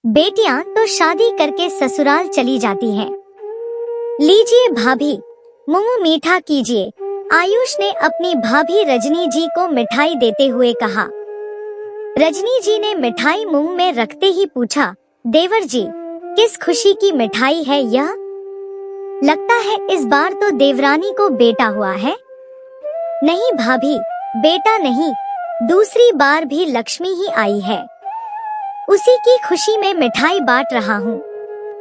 बेटियां तो शादी करके ससुराल चली जाती हैं। लीजिए भाभी, मुंह मीठा कीजिए। आयुष ने अपनी भाभी रजनी जी को मिठाई देते हुए कहा। रजनी जी ने मिठाई मुंह में रखते ही पूछा, देवर जी, किस खुशी की मिठाई है यह? लगता है इस बार तो देवरानी को बेटा हुआ है। नहीं भाभी, बेटा नहीं, दूसरी बार भी लक्ष्मी ही आई है। उसी की खुशी में मिठाई बांट रहा हूँ,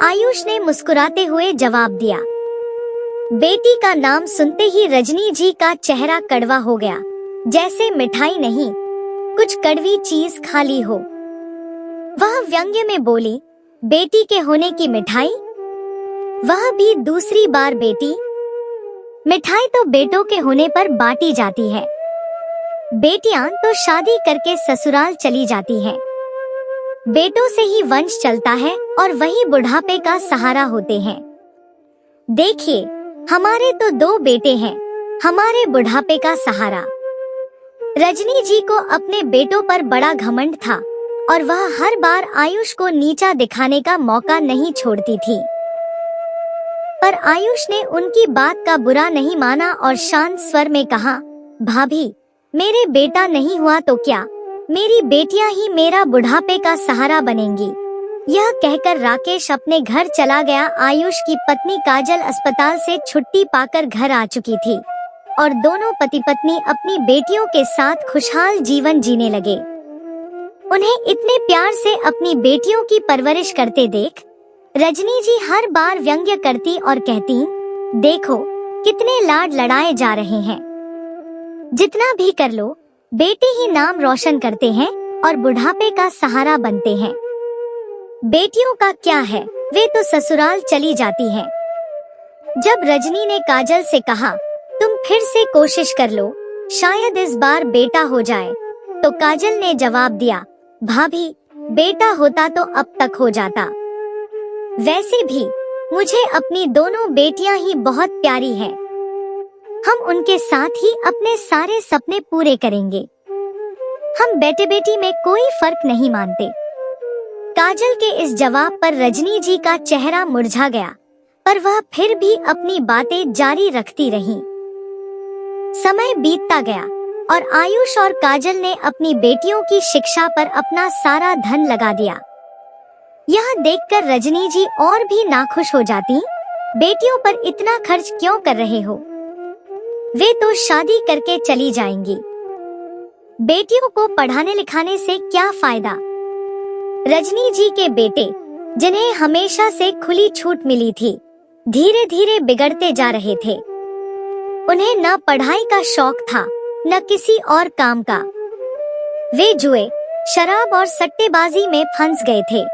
आयुष ने मुस्कुराते हुए जवाब दिया। बेटी का नाम सुनते ही रजनी जी का चेहरा कड़वा हो गया, जैसे मिठाई नहीं, कुछ कड़वी चीज खा ली हो। वह व्यंग्य में बोली, बेटी के होने की मिठाई, वह भी दूसरी बार बेटी। मिठाई तो बेटों के होने पर बांटी जाती है। बेटियां तो शादी करके ससुराल चली जाती हैं। बेटों से ही वंश चलता है और वही बुढ़ापे का सहारा होते हैं। देखिए, हमारे तो 2 बेटे हैं, हमारे बुढ़ापे का सहारा। रजनी जी को अपने बेटों पर बड़ा घमंड था और वह हर बार आयुष को नीचा दिखाने का मौका नहीं छोड़ती थी। पर आयुष ने उनकी बात का बुरा नहीं माना और शांत स्वर में कहा, भाभी, मेरे बेटा नहीं हुआ तो क्या, मेरी बेटियां ही मेरा बुढ़ापे का सहारा बनेंगी। यह कहकर राकेश अपने घर चला गया। आयुष की पत्नी काजल अस्पताल से छुट्टी पाकर घर आ चुकी थी और दोनों पति पत्नी अपनी बेटियों के साथ खुशहाल जीवन जीने लगे। उन्हें इतने प्यार से अपनी बेटियों की परवरिश करते देख रजनी जी हर बार व्यंग्य करती और कहती, देखो कितने लाड लड़ाए जा रहे हैं। जितना भी कर लो, बेटे ही नाम रोशन करते हैं और बुढ़ापे का सहारा बनते हैं। बेटियों का क्या है, वे तो ससुराल चली जाती हैं। जब रजनी ने काजल से कहा, तुम फिर से कोशिश कर लो, शायद इस बार बेटा हो जाए, तो काजल ने जवाब दिया, भाभी, बेटा होता तो अब तक हो जाता। वैसे भी मुझे अपनी दोनों बेटियां ही बहुत प्यारी हैं। हम उनके साथ ही अपने सारे सपने पूरे करेंगे। हम बेटे बेटी में कोई फर्क नहीं मानते। काजल के इस जवाब पर रजनी जी का चेहरा मुरझा गया, पर वह फिर भी अपनी बातें जारी रखती रही। समय बीतता गया और आयुष और काजल ने अपनी बेटियों की शिक्षा पर अपना सारा धन लगा दिया। यह देखकर रजनी जी और भी नाखुश हो जाती, बेटियों पर इतना खर्च क्यों कर रहे हो? वे तो शादी करके चली जाएंगी। बेटियों को पढ़ाने लिखाने से क्या फायदा? रजनी जी के बेटे, जिन्हें हमेशा से खुली छूट मिली थी, धीरे धीरे बिगड़ते जा रहे थे। उन्हें न पढ़ाई का शौक था, न किसी और काम का। वे जुए, शराब और सट्टेबाजी में फंस गए थे।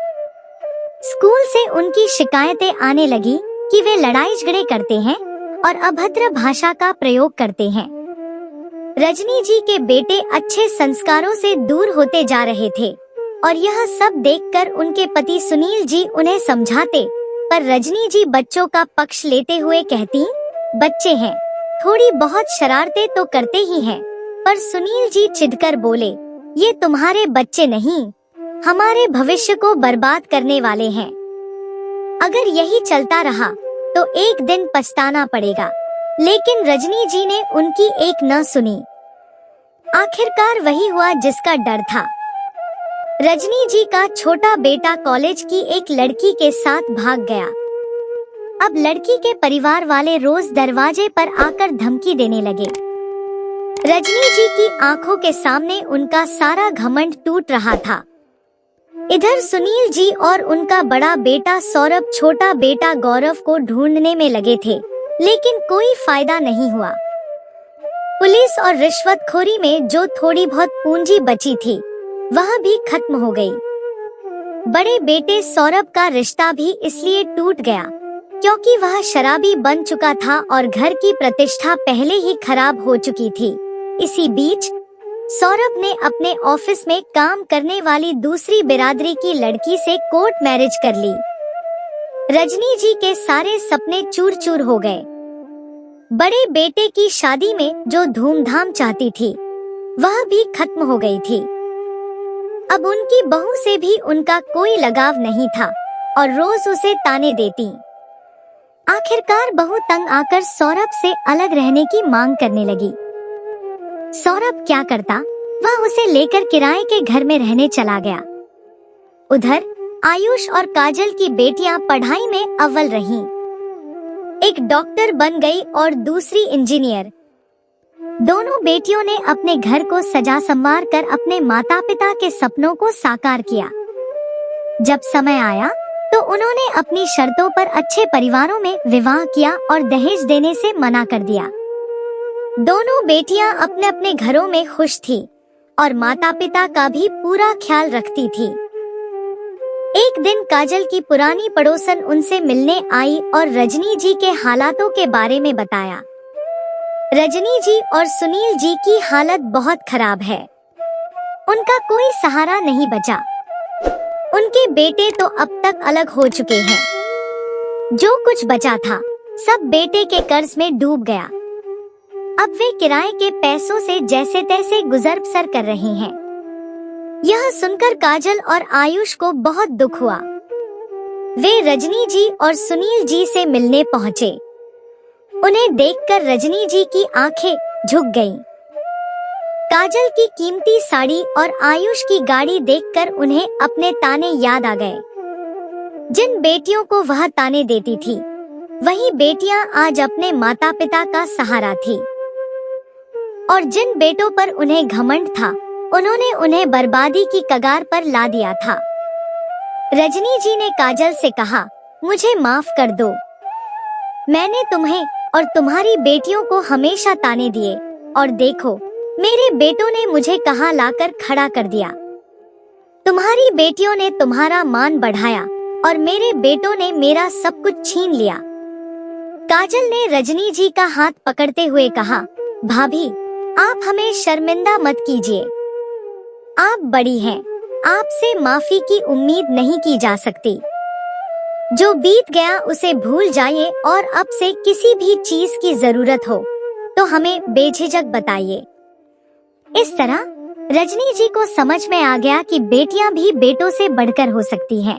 स्कूल से उनकी शिकायतें आने लगी कि वे लड़ाई झगड़े करते हैं और अभद्र भाषा का प्रयोग करते हैं। रजनी जी के बेटे अच्छे संस्कारों से दूर होते जा रहे थे और यह सब देखकर उनके पति सुनील जी उन्हें समझाते, पर रजनी जी बच्चों का पक्ष लेते हुए कहती, बच्चे हैं, थोड़ी बहुत शरारतें तो करते ही हैं। पर सुनील जी चिढ़कर बोले, ये तुम्हारे बच्चे नहीं, हमारे भविष्य को बर्बाद करने वाले हैं। अगर यही चलता रहा तो एक दिन पछताना पड़ेगा। लेकिन रजनी जी ने उनकी एक न सुनी। आखिरकार वही हुआ जिसका डर था। रजनी जी का छोटा बेटा कॉलेज की एक लड़की के साथ भाग गया। अब लड़की के परिवार वाले रोज दरवाजे पर आकर धमकी देने लगे। रजनी जी की आंखों के सामने उनका सारा घमंड टूट रहा था। इधर सुनील जी और उनका बड़ा बेटा सौरभ छोटा बेटा गौरव को ढूंढने में लगे थे, लेकिन कोई फायदा नहीं हुआ। पुलिस और रिश्वतखोरी में जो थोड़ी बहुत पूंजी बची थी, वह भी खत्म हो गई। बड़े बेटे सौरभ का रिश्ता भी इसलिए टूट गया क्योंकि वह शराबी बन चुका था और घर की प्रतिष्ठा पहले ही खराब हो चुकी थी। इसी बीच सौरभ ने अपने ऑफिस में काम करने वाली दूसरी बिरादरी की लड़की से कोर्ट मैरिज कर ली। रजनी जी के सारे सपने चूर चूर हो गए। बड़े बेटे की शादी में जो धूमधाम चाहती थी, वह भी खत्म हो गई थी। अब उनकी बहू से भी उनका कोई लगाव नहीं था और रोज उसे ताने देती। आखिरकार बहू तंग आकर सौरभ से अलग रहने की मांग करने लगी। सौरभ क्या करता, वह उसे लेकर किराए के घर में रहने चला गया। उधर आयुष और काजल की बेटियां पढ़ाई में अव्वल रहीं। एक डॉक्टर बन गई और दूसरी इंजीनियर। दोनों बेटियों ने अपने घर को सजा संवार कर अपने माता पिता के सपनों को साकार किया। जब समय आया तो उन्होंने अपनी शर्तों पर अच्छे परिवारों में विवाह किया और दहेज देने से मना कर दिया। दोनों बेटियां अपने अपने घरों में खुश थीं और माता पिता का भी पूरा ख्याल रखती थी। एक दिन काजल की पुरानी पड़ोसन उनसे मिलने आई और रजनी जी के हालातों के बारे में बताया। रजनी जी और सुनील जी की हालत बहुत खराब है। उनका कोई सहारा नहीं बचा। उनके बेटे तो अब तक अलग हो चुके हैं। जो कुछ बचा था सब बेटे के कर्ज में डूब गया। अब वे किराए के पैसों से जैसे तैसे गुजर बसर कर रहे हैं। यह सुनकर काजल और आयुष को बहुत दुख हुआ। वे रजनी जी और सुनील जी से मिलने पहुँचे। उन्हें देखकर रजनी जी की आंखें झुक गईं। काजल की कीमती साड़ी और आयुष की गाड़ी देखकर उन्हें अपने ताने याद आ गए। जिन बेटियों को वह ताने देती थी, वही बेटियां आज अपने माता पिता का सहारा थी। और जिन बेटों पर उन्हें घमंड था, उन्होंने उन्हें बर्बादी की कगार पर ला दिया था। रजनी जी ने काजल से कहा, मुझे माफ कर दो। मैंने तुम्हें और तुम्हारी बेटियों को हमेशा ताने दिए और देखो, मेरे बेटों ने मुझे कहां लाकर खड़ा कर दिया। तुम्हारी बेटियों ने तुम्हारा मान बढ़ाया और मेरे बेटों ने मेरा सब कुछ छीन लिया। काजल ने रजनी जी का हाथ पकड़ते हुए कहा, भाभी, आप हमें शर्मिंदा मत कीजिए। आप बड़ी हैं, आपसे माफी की उम्मीद नहीं की जा सकती। जो बीत गया उसे भूल जाइए और अब से किसी भी चीज की जरूरत हो तो हमें बेझिझक बताइए। इस तरह रजनी जी को समझ में आ गया कि बेटियां भी बेटों से बढ़कर हो सकती हैं।